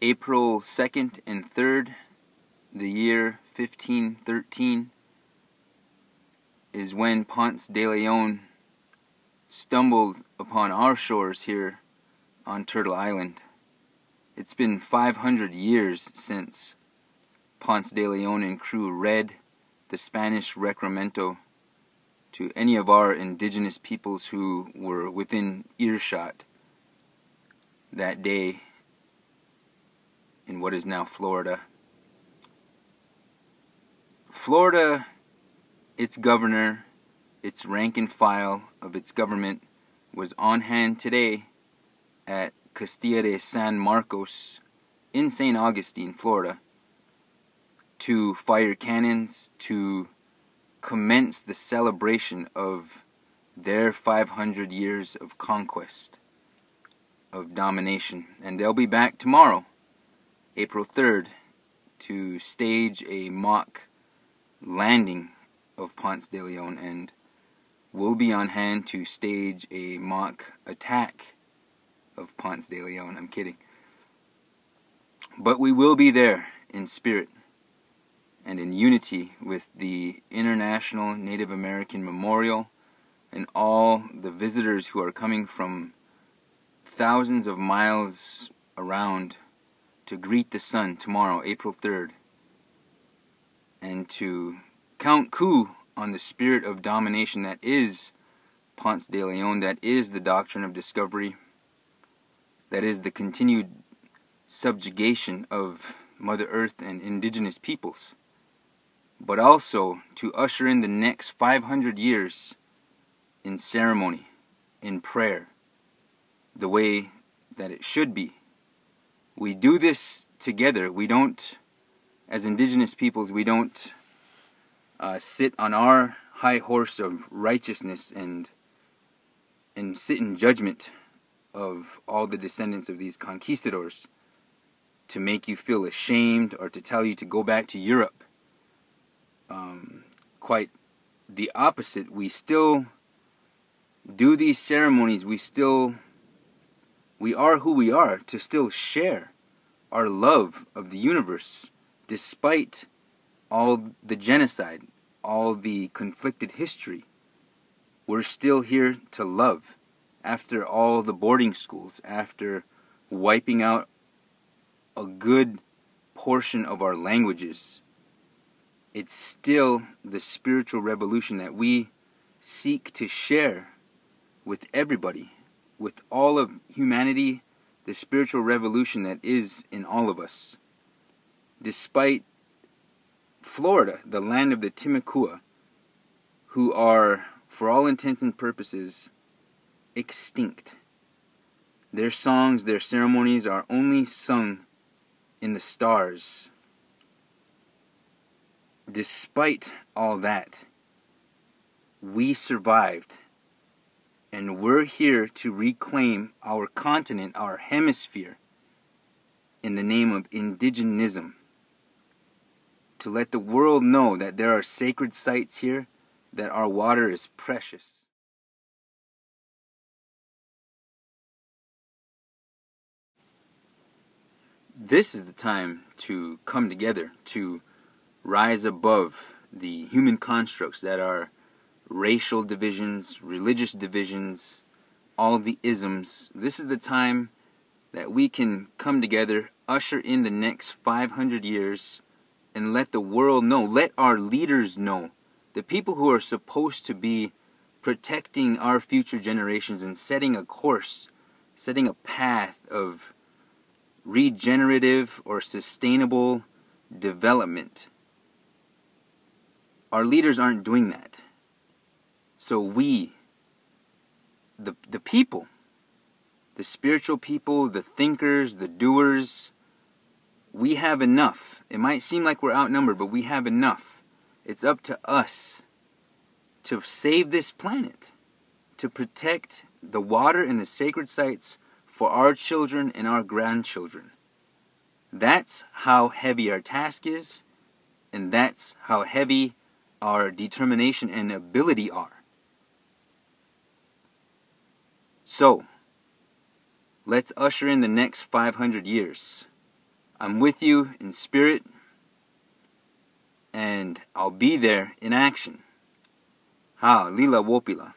April 2nd and 3rd, the year 1513, is when Ponce De Leon stumbled upon our shores here on Turtle Island. It's been 500 years since Ponce De Leon and crew read the Spanish Reclamento to any of our indigenous peoples who were within earshot that day in what is now Florida. Florida, its governor, its rank and file of its government was on hand today at Castilla de San Marcos in St. Augustine, Florida, to fire cannons to commence the celebration of their 500 years of conquest, of domination. And they'll be back tomorrow, April 3rd, to stage a mock landing of Ponce de Leon, and we'll be on hand to stage a mock attack of Ponce de Leon. I'm kidding. But we will be there in spirit and in unity with the International Native American Memorial and all the visitors who are coming from thousands of miles around to greet the sun tomorrow, April 3rd, and to count coup on the spirit of domination that is Ponce de Leon, that is the doctrine of discovery, that is the continued subjugation of Mother Earth and indigenous peoples, but also to usher in the next 500 years in ceremony, in prayer, the way that it should be. We do this together. We don't, as indigenous peoples, we don't sit on our high horse of righteousness and sit in judgment of all the descendants of these conquistadors to make you feel ashamed or to tell you to go back to Europe. Quite the opposite. We still do these ceremonies. We are who we are, to still share our love of the universe despite all the genocide, all the conflicted history. We're still here to love. After all the boarding schools, after wiping out a good portion of our languages, it's still the spiritual revolution that we seek to share with everybody, with all of humanity, the spiritual revolution that is in all of us. Despite Florida, the land of the Timucua, who are, for all intents and purposes, extinct. Their songs, their ceremonies are only sung in the stars. Despite all that, we survived, and we're here to reclaim our continent, our hemisphere, in the name of indigenism, to let the world know that there are sacred sites here, that our water is precious. This is the time to come together, to rise above the human constructs that are racial divisions, religious divisions, all the isms. This is the time that we can come together, usher in the next 500 years, and let the world know, let our leaders know, the people who are supposed to be protecting our future generations and setting a course, setting a path of regenerative or sustainable development. Our leaders aren't doing that. So we, the people, the spiritual people, the thinkers, the doers, we have enough. It might seem like we're outnumbered, but we have enough. It's up to us to save this planet, to protect the water and the sacred sites for our children and our grandchildren. That's how heavy our task is, and that's how heavy our determination and ability are. So, let's usher in the next 500 years I'm with you in spirit, and I'll be there in action. Ha, lila wopila.